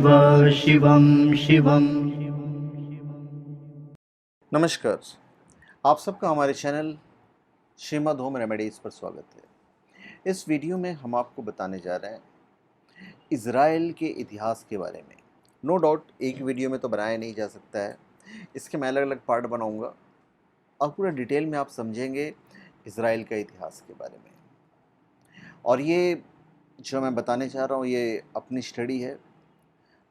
शिवं शिवं। नमस्कार। आप सबका हमारे चैनल श्रीमद् होम रेमेडीज़ पर स्वागत है। इस वीडियो में हम आपको बताने जा रहे हैं इज़राइल के इतिहास के बारे में। नो डाउट एक वीडियो में तो बनाया नहीं जा सकता है, इसके मैं अलग अलग पार्ट बनाऊंगा और पूरा डिटेल में आप समझेंगे इज़राइल का इतिहास के बारे में। और ये जो मैं बताने चाह रहा हूँ ये अपनी स्टडी है,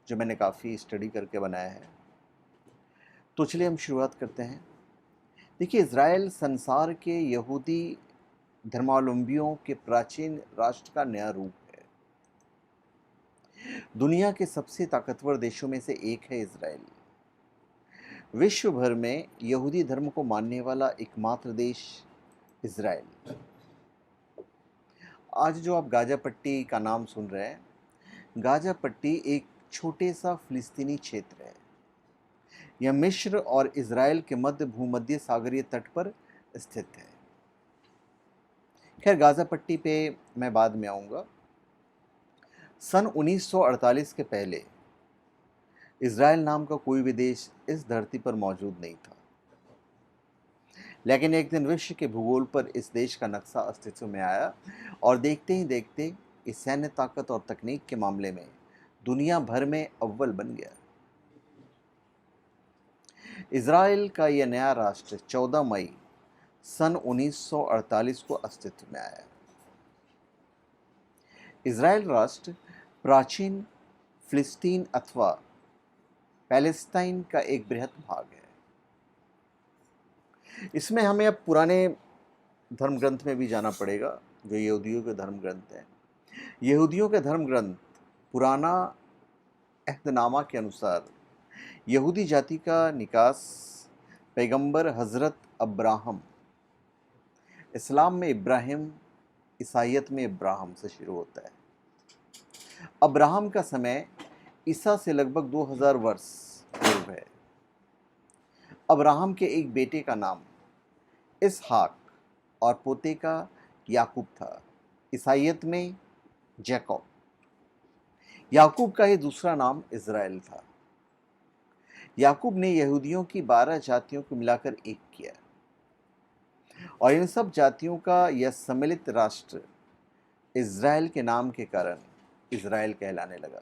जो मैंने काफ़ी स्टडी करके बनाया है। तो चलिए हम शुरुआत करते हैं। देखिए, इज़राइल संसार के यहूदी धर्मावलंबियों के प्राचीन राष्ट्र का नया रूप है। दुनिया के सबसे ताकतवर देशों में से एक है इज़राइल। विश्व भर में यहूदी धर्म को मानने वाला एकमात्र देश इज़राइल। आज जो आप गाज़ा पट्टी का नाम सुन रहे हैं, गाज़ा पट्टी एक छोटे सा फिलिस्तीनी क्षेत्र है। यह मिस्र और इज़राइल के मध्य भूमध्य सागरीय तट पर स्थित है। खैर, गाज़ा पट्टी पे मैं बाद में आऊँगा। सन 1948 के पहले इज़राइल नाम का कोई भी देश इस धरती पर मौजूद नहीं था, लेकिन एक दिन विश्व के भूगोल पर इस देश का नक्शा अस्तित्व में आया और देखते ही देखते इस सैन्य ताकत और तकनीक के मामले में दुनिया भर में अव्वल बन गया। इज़राइल का यह नया राष्ट्र 14 मई सन 1948 को अस्तित्व में आया। इज़राइल राष्ट्र प्राचीन फिलिस्तीन अथवा पैलेस्टाइन का एक बृहत भाग है। इसमें हमें अब पुराने धर्म ग्रंथ में भी जाना पड़ेगा, जो यहूदियों के धर्म ग्रंथ हैं। यहूदियों के धर्म ग्रंथ पुराना अहदनामा के अनुसार यहूदी जाति का निकास पैगंबर हज़रत अब्राहम, इस्लाम में इब्राहिम, ईसाईयत में इब्राहिम से शुरू होता है। अब्राहम का समय ईसा से लगभग 2000 वर्ष पूर्व है। अब्राहम के एक बेटे का नाम इसहाक और पोते का याकूब था। ईसाईयत में जैकब। याकूब का ही दूसरा नाम इज़राइल था। याकूब ने यहूदियों की 12 जातियों को मिलाकर एक किया और इन सब जातियों का यह सम्मिलित राष्ट्र इज़राइल के नाम के कारण इज़राइल कहलाने लगा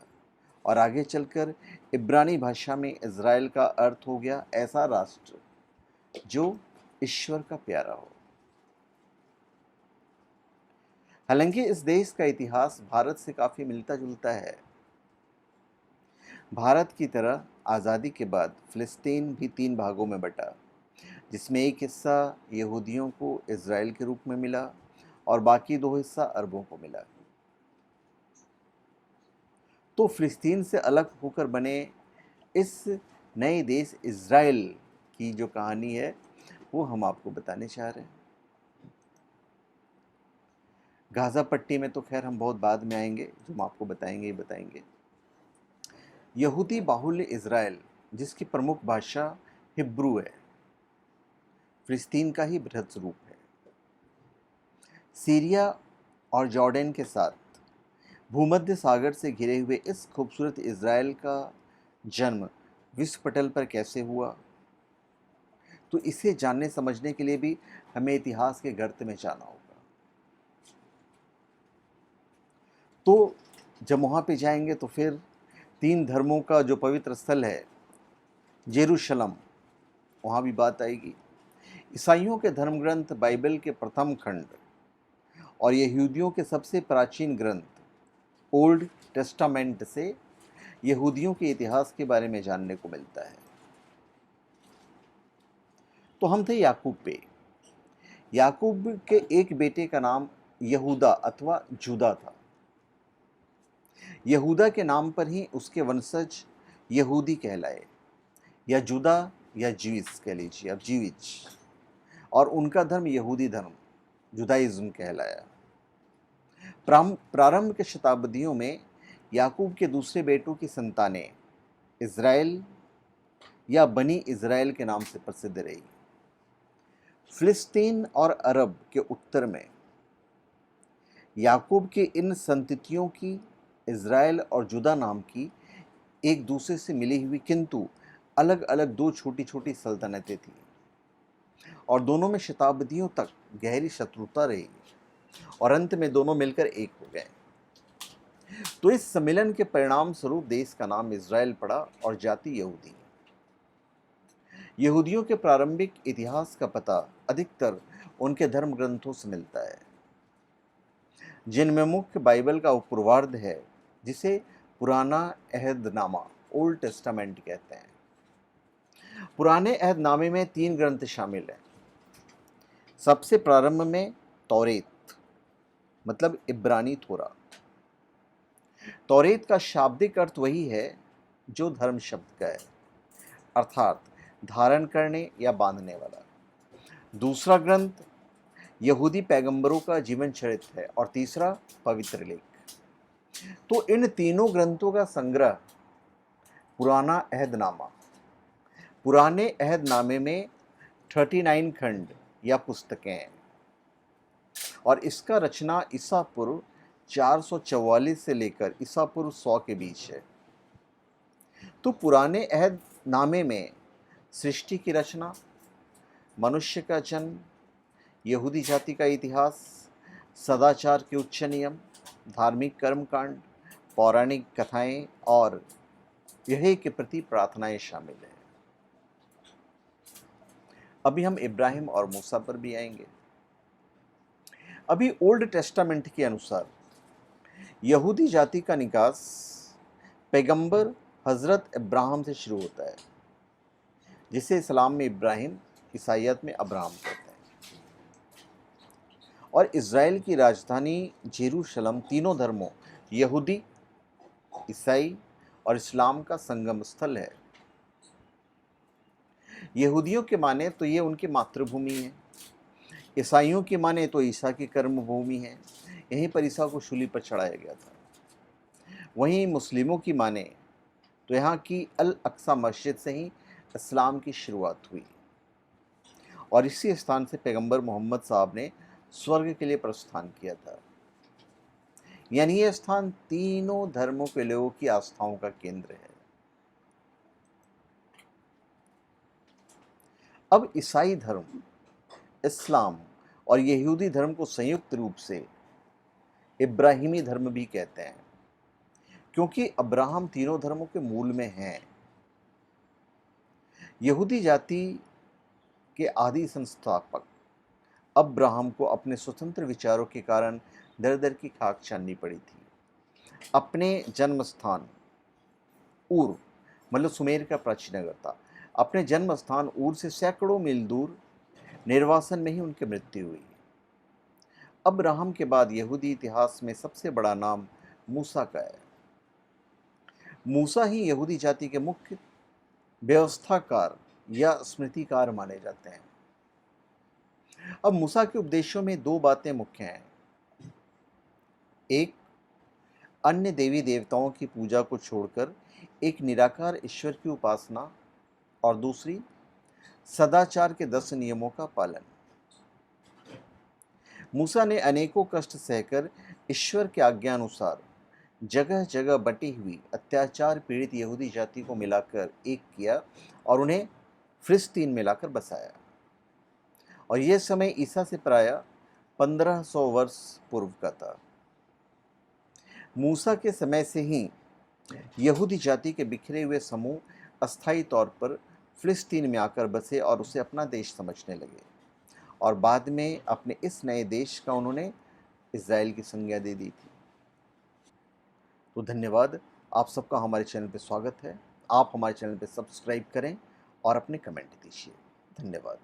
और आगे चलकर इब्रानी भाषा में इज़राइल का अर्थ हो गया ऐसा राष्ट्र जो ईश्वर का प्यारा हो। हालांकि इस देश का इतिहास भारत से काफ़ी मिलता जुलता है। भारत की तरह आज़ादी के बाद फ़िलिस्तीन भी 3 भागों में बटा, जिसमें एक हिस्सा यहूदियों को इज़राइल के रूप में मिला और बाकी 2 हिस्सा अरबों को मिला। तो फ़िलिस्तीन से अलग होकर बने इस नए देश इज़राइल की जो कहानी है वो हम आपको बताने चाह रहे हैं। गाज़ा पट्टी में तो खैर हम बहुत बाद में आएंगे, जो हम आपको बताएंगे ही बताएंगे। यहूदी बाहुल्य इज़राइल, जिसकी प्रमुख भाषा हिब्रू है, फ़िलिस्तीन का ही बृहद रूप है। सीरिया और जॉर्डन के साथ भूमध्य सागर से घिरे हुए इस खूबसूरत इज़राइल का जन्म विश्व पटल पर कैसे हुआ, तो इसे जानने समझने के लिए भी हमें इतिहास के गर्त में जाना होगा। तो जब वहाँ पे जाएंगे तो फिर 3 धर्मों का जो पवित्र स्थल है जेरूशलम, वहाँ भी बात आएगी। ईसाइयों के धर्म ग्रंथ बाइबल के प्रथम खंड और यहूदियों के सबसे प्राचीन ग्रंथ ओल्ड टेस्टामेंट से यहूदियों के इतिहास के बारे में जानने को मिलता है। तो हम थे याकूब पे। याकूब के एक बेटे का नाम यहूदा अथवा जूदा था। यहूदा के नाम पर ही उसके वंशज यहूदी कहलाए, या जुदा या जीविस कह लीजिए आप, जीविज, और उनका धर्म यहूदी धर्म जुदाइज्म कहलाया। प्रारंभ के शताब्दियों में याकूब के दूसरे बेटों की संतानें इज़राइल या बनी इज़राइल के नाम से प्रसिद्ध रही। फिलिस्तीन और अरब के उत्तर में याकूब के इन संततियों की इज़राइल और जुदा नाम की एक दूसरे से मिली हुई किंतु अलग अलग दो छोटी छोटी सल्तनतें थीं और दोनों में शताब्दियों तक गहरी शत्रुता रही और अंत में दोनों मिलकर एक हो गए। तो इस सम्मेलन के परिणाम स्वरूप देश का नाम इज़राइल पड़ा और जाति यहूदी। यहूदियों के प्रारंभिक इतिहास का पता अधिकतर उनके धर्म ग्रंथों से मिलता है, जिनमें मुख्य बाइबल का पूर्वार्ध है, जिसे पुराना अहदनामा ओल्ड टेस्टामेंट कहते हैं। पुराने अहदनामे में 3 ग्रंथ शामिल हैं। सबसे प्रारंभ में तौरेत मतलब इब्रानी थोरा। तौरेत का शाब्दिक अर्थ वही है जो धर्म शब्द का है, अर्थात धारण करने या बांधने वाला। दूसरा ग्रंथ यहूदी पैगंबरों का जीवन चरित्र है और तीसरा पवित्र लेख। तो इन तीनों ग्रंथों का संग्रह पुराना अहदनामा। पुराने अहदनामे में 39 खंड या पुस्तकें हैं और इसका रचना ईसा पूर्व 444 से लेकर ईसा पूर्व 100 के बीच है। तो पुराने अहदनामे में सृष्टि की रचना, मनुष्य का जन्म, यहूदी जाति का इतिहास, सदाचार के उच्च नियम, धार्मिक कर्मकांड, पौराणिक कथाएं और यही के प्रति प्रार्थनाएं शामिल हैं। अभी हम इब्राहिम और मूसा पर भी आएंगे। अभी ओल्ड टेस्टामेंट के अनुसार यहूदी जाति का निकास पैगंबर हजरत इब्राहिम से शुरू होता है, जिसे इस्लाम में इब्राहिम, ईसाइयत में अब्राहम कहते हैं। और इज़राइल की राजधानी जेरूशलम तीनों धर्मों यहूदी, ईसाई और इस्लाम का संगम स्थल है। यहूदियों के माने तो ये उनकी मातृभूमि है, ईसाइयों की माने तो ईसा की कर्मभूमि है, यहीं पर ईसा को शूली पर चढ़ाया गया था। वहीं मुस्लिमों की माने तो यहाँ की अल अक्सा मस्जिद से ही इस्लाम की शुरुआत हुई और इसी स्थान से पैगंबर मोहम्मद साहब ने स्वर्ग के लिए प्रस्थान किया था। यानी यह स्थान तीनों धर्मों के लोगों की आस्थाओं का केंद्र है। अब ईसाई धर्म, इस्लाम और यहूदी धर्म को संयुक्त रूप से इब्राहिमी धर्म भी कहते हैं, क्योंकि अब्राहम तीनों धर्मों के मूल में हैं। यहूदी जाति के आदि संस्थापक अब्राहम को अपने स्वतंत्र विचारों के कारण दर दर की खाक छाननी पड़ी थी। अपने जन्म स्थान ऊर, मतलब सुमेर का प्राचीन नगर था, अपने जन्म स्थान ऊर से सैकड़ों मील दूर निर्वासन में ही उनकी मृत्यु हुई। अब्राहम के बाद यहूदी इतिहास में सबसे बड़ा नाम मूसा का है। मूसा ही यहूदी जाति के मुख्य व्यवस्थाकार या स्मृतिकार माने जाते हैं। अब मूसा के उपदेशों में 2 बातें मुख्य हैं। एक, अन्य देवी देवताओं की पूजा को छोड़कर एक निराकार ईश्वर की उपासना, और दूसरी, सदाचार के 10 नियमों का पालन। मूसा ने अनेकों कष्ट सहकर ईश्वर के आज्ञा अनुसार जगह जगह बटी हुई अत्याचार पीड़ित यहूदी जाति को मिलाकर एक किया और उन्हें फिलिस्तीन में लाकर बसाया। और यह समय ईसा से प्रायः 1500 वर्ष पूर्व का था। मूसा के समय से ही यहूदी जाति के बिखरे हुए समूह अस्थायी तौर पर फिलिस्तीन में आकर बसे और उसे अपना देश समझने लगे और बाद में अपने इस नए देश का उन्होंने इज़राइल की संज्ञा दे दी थी। तो धन्यवाद, आप सबका हमारे चैनल पर स्वागत है। आप हमारे चैनल पर सब्सक्राइब करें और अपने कमेंट दीजिए। धन्यवाद।